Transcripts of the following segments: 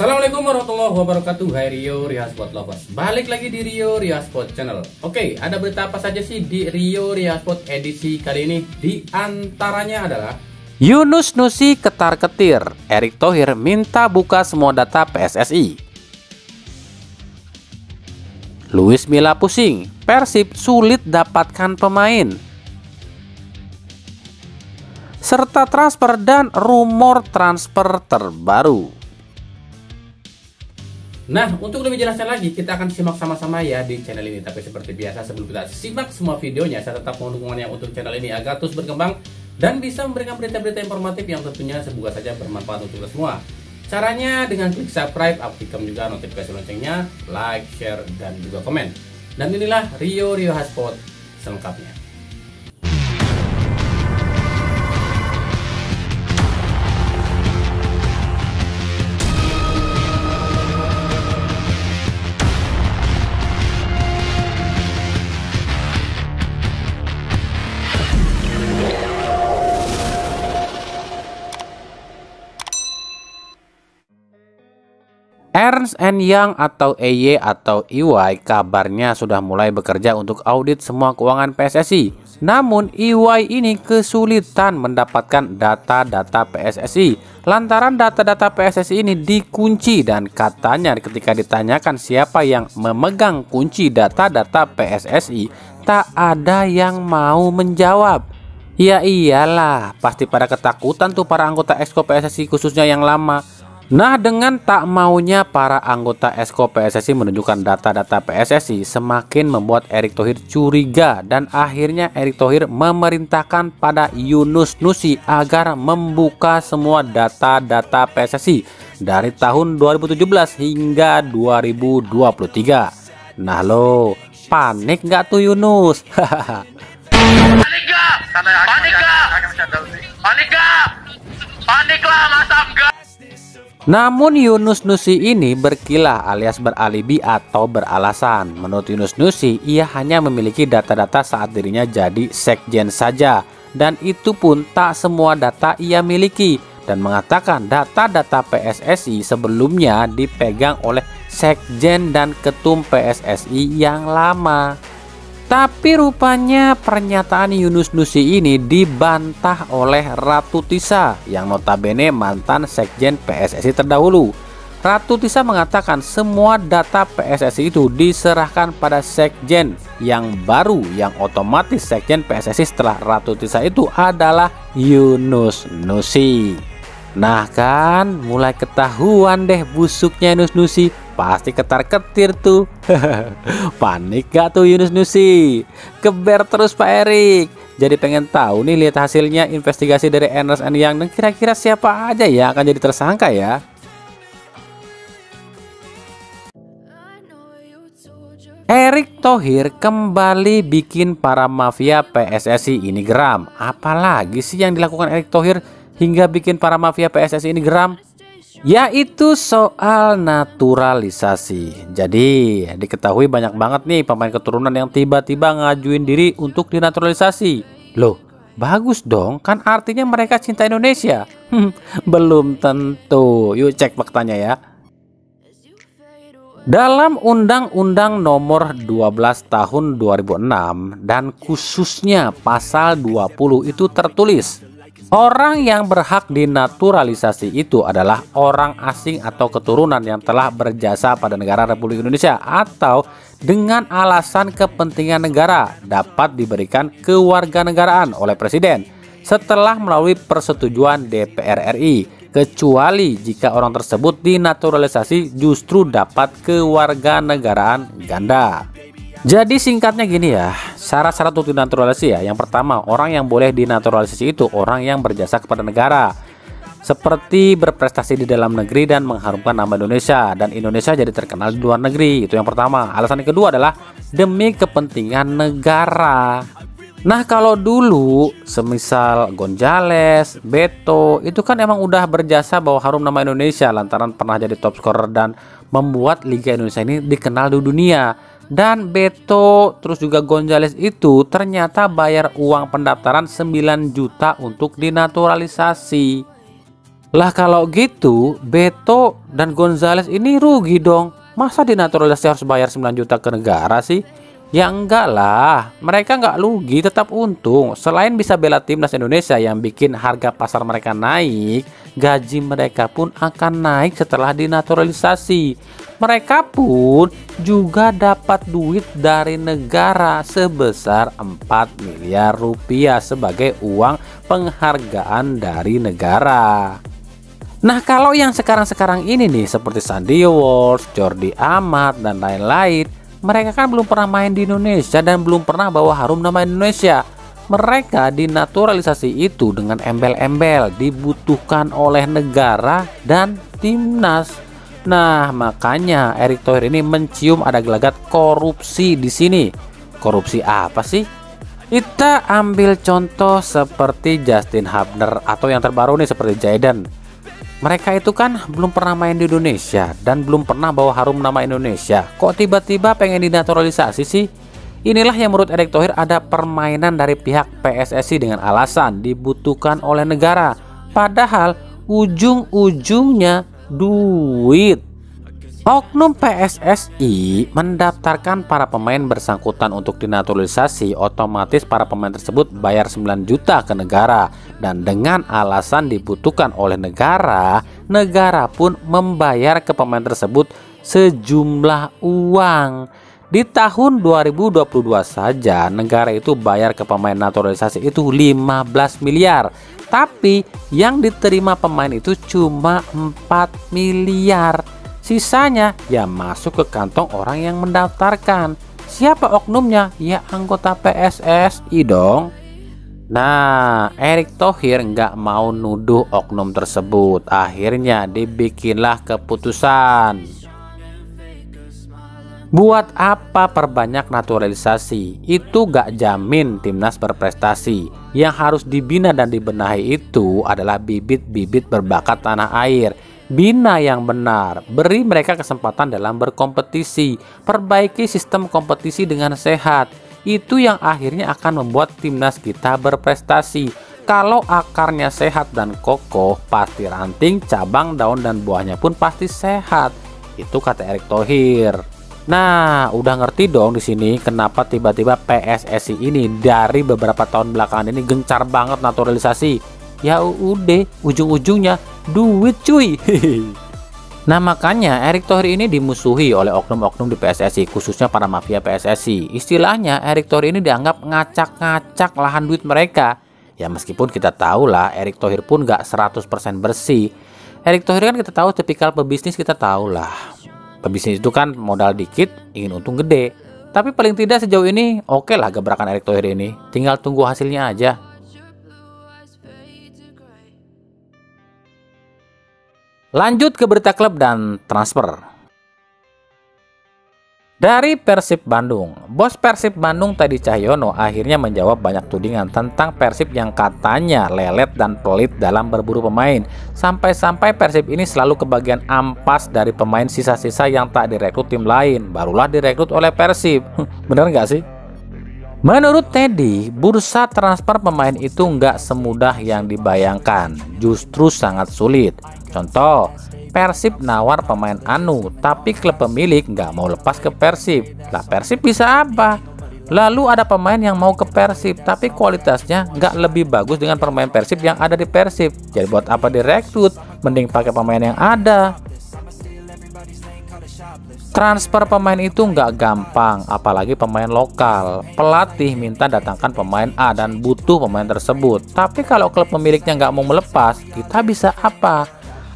Assalamualaikum warahmatullahi wabarakatuh. Hai Rio Sport Lovers, balik lagi di Rio Sport Channel. Oke, ada berita apa saja sih di Rio Sport edisi kali ini? Di antaranya adalah Yunus Nusi ketar-ketir, Erick Thohir minta buka semua data PSSI. Luis Milla pusing, Persib sulit dapatkan pemain. Serta transfer dan rumor transfer terbaru. Nah, untuk lebih jelasnya lagi, kita akan simak sama-sama ya di channel ini. Tapi seperti biasa, sebelum kita simak semua videonya, saya tetap mohon dukungannya untuk channel ini agar terus berkembang dan bisa memberikan berita-berita informatif yang tentunya semoga saja bermanfaat untuk kita semua. Caranya dengan klik subscribe, aktifkan juga notifikasi loncengnya, like, share, dan juga komen. Dan inilah Rio Sport selengkapnya. Ernst & Young atau EY atau EY kabarnya sudah mulai bekerja untuk audit semua keuangan PSSI. Namun EY ini kesulitan mendapatkan data-data PSSI lantaran data-data PSSI ini dikunci, dan katanya ketika ditanyakan siapa yang memegang kunci data-data PSSI, tak ada yang mau menjawab. Ya iyalah, pasti pada ketakutan tuh para anggota Exco PSSI khususnya yang lama. Nah, dengan tak maunya para anggota Exco PSSI menunjukkan data-data PSSI semakin membuat Erick Thohir curiga, dan akhirnya Erick Thohir memerintahkan pada Yunus Nusi agar membuka semua data-data PSSI dari tahun 2017 hingga 2023. Nah lo, panik nggak tuh Yunus? Panik gak? Panik gak? Panik gak? Panik lah, masa enggak? Namun Yunus Nusi ini berkilah alias beralibi atau beralasan. Menurut Yunus Nusi, ia hanya memiliki data-data saat dirinya jadi sekjen saja, dan itu pun tak semua data ia miliki, dan mengatakan data-data PSSI sebelumnya dipegang oleh sekjen dan ketum PSSI yang lama. Tapi rupanya pernyataan Yunus Nusi ini dibantah oleh Ratu Tisa yang notabene mantan sekjen PSSI terdahulu. Ratu Tisa mengatakan semua data PSSI itu diserahkan pada sekjen yang baru, yang otomatis sekjen PSSI setelah Ratu Tisa itu adalah Yunus Nusi. Nah kan, mulai ketahuan deh busuknya Yunus Nusi. Pasti ketar-ketir tuh. Panik gak tuh Yunus Nusi? Geber terus Pak Erick. Jadi pengen tahu nih, lihat hasilnya investigasi dari Ernst & Young, dan kira-kira siapa aja ya akan jadi tersangka ya. Erick Thohir kembali bikin para mafia PSSI ini geram. Apalagi sih yang dilakukan Erick Thohir hingga bikin para mafia PSSI ini geram? Yaitu soal naturalisasi. Jadi diketahui banyak banget nih pemain keturunan yang tiba-tiba ngajuin diri untuk dinaturalisasi. Loh, bagus dong, kan artinya mereka cinta Indonesia. Belum tentu. Yuk cek faktanya ya. Dalam Undang-Undang Nomor 12 Tahun 2006 dan khususnya pasal 20 itu tertulis, orang yang berhak dinaturalisasi itu adalah orang asing atau keturunan yang telah berjasa pada negara Republik Indonesia atau dengan alasan kepentingan negara dapat diberikan kewarganegaraan oleh Presiden setelah melalui persetujuan DPR RI, kecuali jika orang tersebut dinaturalisasi justru dapat kewarganegaraan ganda. Jadi singkatnya gini ya, syarat-syarat untuk dinaturalisasi ya. Yang pertama, orang yang boleh dinaturalisasi itu orang yang berjasa kepada negara, seperti berprestasi di dalam negeri dan mengharumkan nama Indonesia, dan Indonesia jadi terkenal di luar negeri. Itu yang pertama. Alasan yang kedua adalah demi kepentingan negara. Nah kalau dulu semisal Gonzales, Beto itu kan emang udah berjasa bawa harum nama Indonesia lantaran pernah jadi top scorer dan membuat Liga Indonesia ini dikenal di dunia. Dan Beto terus juga Gonzales itu ternyata bayar uang pendaftaran 9 juta untuk dinaturalisasi. Lah kalau gitu, Beto dan Gonzales ini rugi dong. Masa dinaturalisasi harus bayar 9 juta ke negara sih? Ya enggak lah, mereka nggak rugi, tetap untung. Selain bisa bela timnas Indonesia yang bikin harga pasar mereka naik, gaji mereka pun akan naik setelah dinaturalisasi. Mereka pun juga dapat duit dari negara sebesar 4 miliar rupiah sebagai uang penghargaan dari negara. Nah, kalau yang sekarang-sekarang ini nih seperti Sandy Walsh, Jordi Amat, dan lain-lain, mereka kan belum pernah main di Indonesia dan belum pernah bawa harum nama Indonesia. Mereka dinaturalisasi itu dengan embel-embel dibutuhkan oleh negara dan timnas. Nah, makanya Erick Thohir ini mencium ada gelagat korupsi di sini. Korupsi apa sih? Kita ambil contoh seperti Justin Hubner atau yang terbaru nih seperti Jaden. Mereka itu kan belum pernah main di Indonesia dan belum pernah bawa harum nama Indonesia. Kok tiba-tiba pengen dinaturalisasi sih? Inilah yang menurut Erick Thohir ada permainan dari pihak PSSI dengan alasan dibutuhkan oleh negara. Padahal ujung-ujungnya duit. Oknum PSSI mendaftarkan para pemain bersangkutan untuk dinaturalisasi, otomatis para pemain tersebut bayar 9 juta ke negara. Dan dengan alasan dibutuhkan oleh negara, negara pun membayar ke pemain tersebut sejumlah uang. Di tahun 2022 saja negara itu bayar ke pemain naturalisasi itu 15 miliar. Tapi yang diterima pemain itu cuma 4 miliar. Sisanya ya masuk ke kantong orang yang mendaftarkan. Siapa oknumnya? Ya anggota PSSI dong. Nah, Erick Thohir nggak mau nuduh oknum tersebut. Akhirnya dibikinlah keputusan. Buat apa perbanyak naturalisasi? Itu gak jamin timnas berprestasi. Yang harus dibina dan dibenahi itu adalah bibit-bibit berbakat tanah air. Bina yang benar, beri mereka kesempatan dalam berkompetisi, perbaiki sistem kompetisi dengan sehat. Itu yang akhirnya akan membuat timnas kita berprestasi. Kalau akarnya sehat dan kokoh, pasti ranting, cabang, daun, dan buahnya pun pasti sehat. Itu kata Erick Thohir. Nah, udah ngerti dong di sini kenapa tiba-tiba PSSI ini dari beberapa tahun belakangan ini gencar banget naturalisasi. Ya udah, ujung-ujungnya duit cuy. Nah, makanya Erick Thohir ini dimusuhi oleh oknum-oknum di PSSI, khususnya para mafia PSSI. Istilahnya Erick Thohir ini dianggap ngacak-ngacak lahan duit mereka. Ya meskipun kita tahu lah Erick Thohir pun gak 100% bersih. Erick Thohir kan kita tahu tipikal pebisnis, kita tahu lah. Pebisnis itu kan modal dikit, ingin untung gede. Tapi paling tidak sejauh ini oke lah gebrakan Erick Thohir ini. Tinggal tunggu hasilnya aja. Lanjut ke berita klub dan transfer. Dari Persib Bandung, bos Persib Bandung Teddy Cahyono akhirnya menjawab banyak tudingan tentang Persib yang katanya lelet dan pelit dalam berburu pemain. Sampai-sampai Persib ini selalu kebagian ampas dari pemain sisa-sisa yang tak direkrut tim lain, barulah direkrut oleh Persib. Bener nggak sih? Menurut Teddy, bursa transfer pemain itu nggak semudah yang dibayangkan, justru sangat sulit. Contoh, Persib nawar pemain Anu, tapi klub pemilik nggak mau lepas ke Persib. Lah Persib bisa apa? Lalu ada pemain yang mau ke Persib, tapi kualitasnya nggak lebih bagus dengan pemain Persib yang ada di Persib. Jadi buat apa direkrut? Mending pakai pemain yang ada. Transfer pemain itu nggak gampang, apalagi pemain lokal. Pelatih minta datangkan pemain A dan butuh pemain tersebut. Tapi kalau klub pemiliknya nggak mau melepas, kita bisa apa?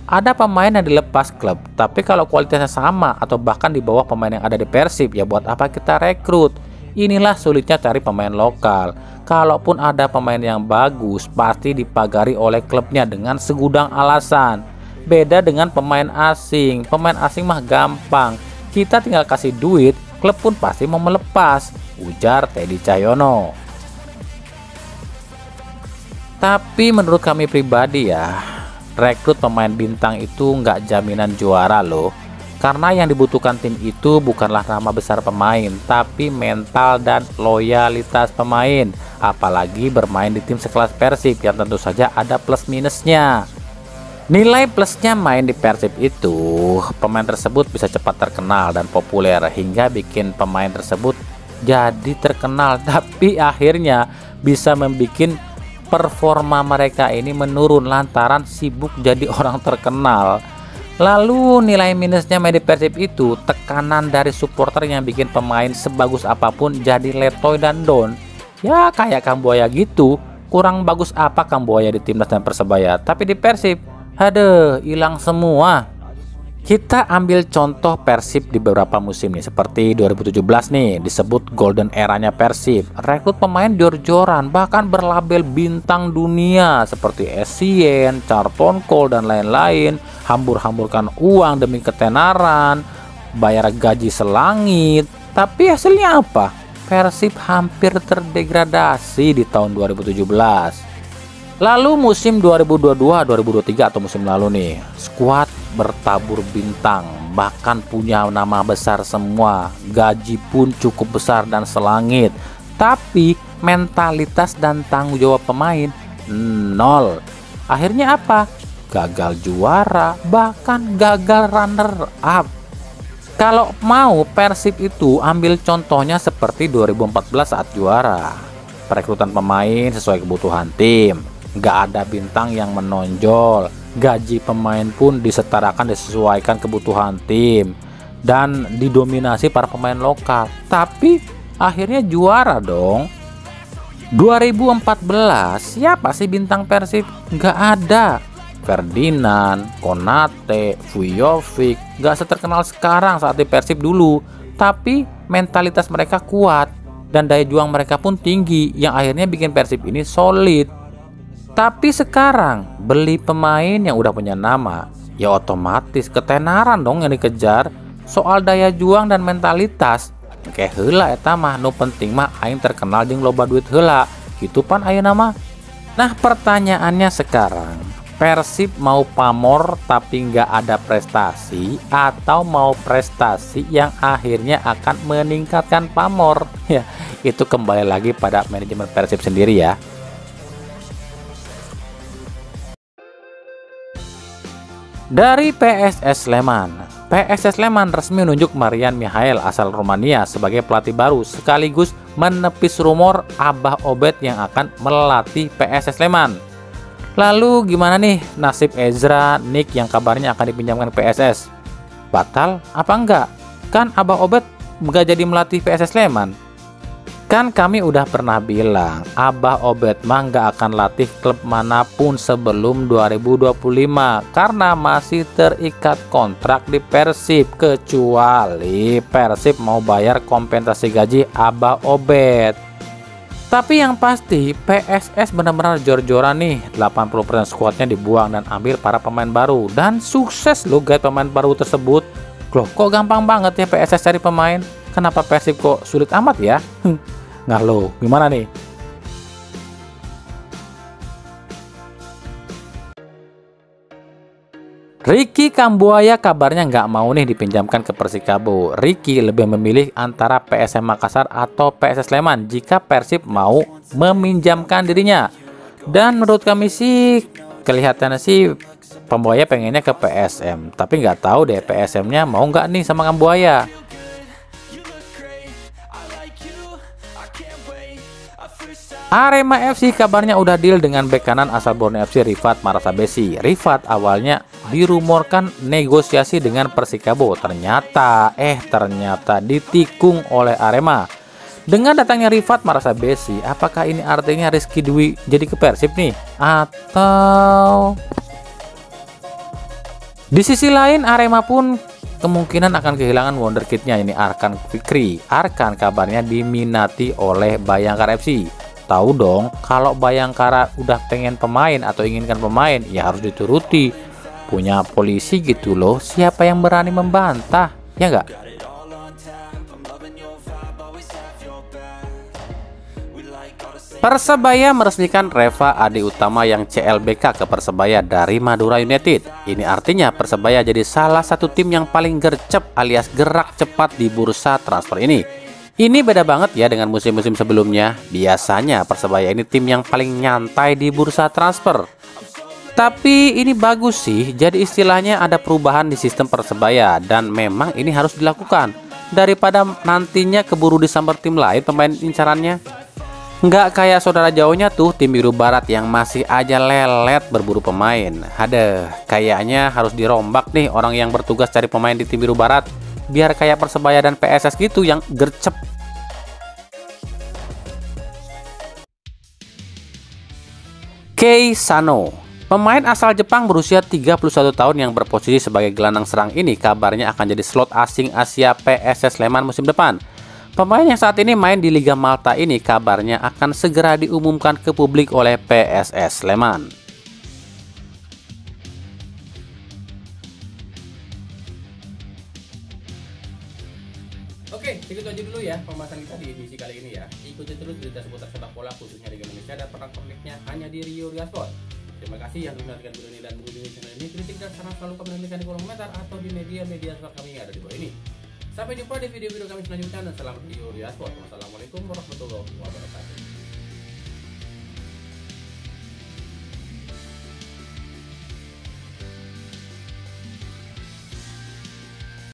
Ada pemain yang dilepas klub, tapi kalau kualitasnya sama atau bahkan di bawah pemain yang ada di Persib, ya buat apa kita rekrut? Inilah sulitnya cari pemain lokal. Kalaupun ada pemain yang bagus, pasti dipagari oleh klubnya dengan segudang alasan. Beda dengan pemain asing. Pemain asing mah gampang. Kita tinggal kasih duit, klub pun pasti mau melepas, ujar Teddy Cahyono. Tapi menurut kami pribadi ya, rekrut pemain bintang itu nggak jaminan juara loh. Karena yang dibutuhkan tim itu bukanlah nama besar pemain, tapi mental dan loyalitas pemain. Apalagi bermain di tim sekelas Persib yang tentu saja ada plus minusnya. Nilai plusnya main di Persib itu, pemain tersebut bisa cepat terkenal dan populer hingga bikin pemain tersebut jadi terkenal, tapi akhirnya bisa membuat performa mereka ini menurun lantaran sibuk jadi orang terkenal. Lalu nilai minusnya main di Persib itu tekanan dari supporter yang bikin pemain sebagus apapun jadi letoy dan down. Ya kayak Kambuaya gitu, kurang bagus apa Kambuaya di timnas dan Persebaya, tapi di Persib aduh, hilang semua. Kita ambil contoh Persib di beberapa musim nih, seperti 2017 nih, disebut golden eranya Persib. Rekrut pemain jor-joran, bahkan berlabel bintang dunia seperti Essien, Charlton Cole dan lain-lain. Hambur-hamburkan uang demi ketenaran, bayar gaji selangit. Tapi hasilnya apa? Persib hampir terdegradasi di tahun 2017. Lalu musim 2022-2023 atau musim lalu nih, skuad bertabur bintang, bahkan punya nama besar semua, gaji pun cukup besar dan selangit. Tapi mentalitas dan tanggung jawab pemain nol. Akhirnya apa? Gagal juara, bahkan gagal runner up. Kalau mau Persib itu ambil contohnya seperti 2014 saat juara. Perekrutan pemain sesuai kebutuhan tim, nggak ada bintang yang menonjol, gaji pemain pun disesuaikan kebutuhan tim, dan didominasi para pemain lokal. Tapi akhirnya juara dong. 2014 siapa sih bintang Persib? Nggak ada. Ferdinand, Konate, Vujovic nggak seterkenal sekarang saat di Persib dulu, tapi mentalitas mereka kuat dan daya juang mereka pun tinggi yang akhirnya bikin Persib ini solid. Tapi sekarang beli pemain yang udah punya nama, ya otomatis ketenaran dong yang dikejar. Soal daya juang dan mentalitas, kayak heula eta mah nu penting mah aing terkenal jeung loba duit heula, gitu pan ayeuna mah. Nah pertanyaannya sekarang, Persib mau pamor tapi nggak ada prestasi, atau mau prestasi yang akhirnya akan meningkatkan pamor? Ya itu kembali lagi pada manajemen Persib sendiri ya. Dari PSS Sleman, PSS Sleman resmi menunjuk Marian Mihael asal Romania sebagai pelatih baru, sekaligus menepis rumor Abah Obed yang akan melatih PSS Sleman. Lalu gimana nih nasib Ezra Nick yang kabarnya akan dipinjamkan ke PSS? Batal apa enggak? Kan Abah Obed nggak jadi melatih PSS Sleman. Kan kami udah pernah bilang Abah Obed mah nggak akan latih klub manapun sebelum 2025 karena masih terikat kontrak di Persib, kecuali Persib mau bayar kompensasi gaji Abah Obed. Tapi yang pasti PSS benar-benar jor-joran nih, 80% skuadnya dibuang dan ambil para pemain baru, dan sukses loh guys pemain baru tersebut. Loh kok gampang banget ya PSS cari pemain? Kenapa Persib kok sulit amat ya? Nggak lo, gimana nih? Ricky Kambuaya kabarnya nggak mau nih dipinjamkan ke Persikabo. Ricky lebih memilih antara PSM Makassar atau PSS Sleman jika Persib mau meminjamkan dirinya. Dan menurut kami sih kelihatannya sih Kambuaya pengennya ke PSM, tapi nggak tahu deh PSM-nya mau nggak nih sama Kambuaya. Arema FC kabarnya udah deal dengan bek kanan asal Borneo FC Rifat Marasabesi. Rifat awalnya dirumorkan negosiasi dengan Persikabo, ternyata ditikung oleh Arema. Dengan datangnya Rifat Marasabesi, apakah ini artinya Rizky Dwi jadi ke Persib nih? Atau di sisi lain Arema pun kemungkinan akan kehilangan wonderkidnya ini Arkan Fikri. Arkan kabarnya diminati oleh Bayangkara FC. Tahu dong, kalau Bayangkara udah pengen pemain atau inginkan pemain, ya harus dituruti. Punya polisi gitu loh, siapa yang berani membantah, ya nggak? Persebaya meresmikan Reva Adi Utama yang CLBK ke Persebaya dari Madura United. Ini artinya Persebaya jadi salah satu tim yang paling gercep alias gerak cepat di bursa transfer ini. Ini beda banget ya dengan musim-musim sebelumnya. Biasanya Persebaya ini tim yang paling nyantai di bursa transfer. Tapi ini bagus sih, jadi istilahnya ada perubahan di sistem Persebaya dan memang ini harus dilakukan daripada nantinya keburu disambar tim lain pemain incarannya. Nggak kayak saudara jauhnya tuh tim biru barat yang masih aja lelet berburu pemain. Ada, kayaknya harus dirombak nih orang yang bertugas cari pemain di tim biru barat, biar kayak Persebaya dan PSS gitu yang gercep. Kei Sano, pemain asal Jepang berusia 31 tahun yang berposisi sebagai gelandang serang ini kabarnya akan jadi slot asing Asia PSS Sleman musim depan. Pemain yang saat ini main di Liga Malta ini kabarnya akan segera diumumkan ke publik oleh PSS Sleman. Oke, segitu aja dulu ya pembahasan kita di edisi kali ini ya. Ikuti terus berita seputar sepak bola khususnya Liga Indonesia dan pernak-perniknya hanya di Rio Sport. Terima kasih yang menonton video ini dan mengunjungi channel ini. Kritik dan saran selalu kami tuliskan di kolom komentar atau di media sosial kami yang ada di bawah ini. Sampai jumpa di video-video kami selanjutnya dan salam Rio Sport. Wassalamualaikum warahmatullahi wabarakatuh.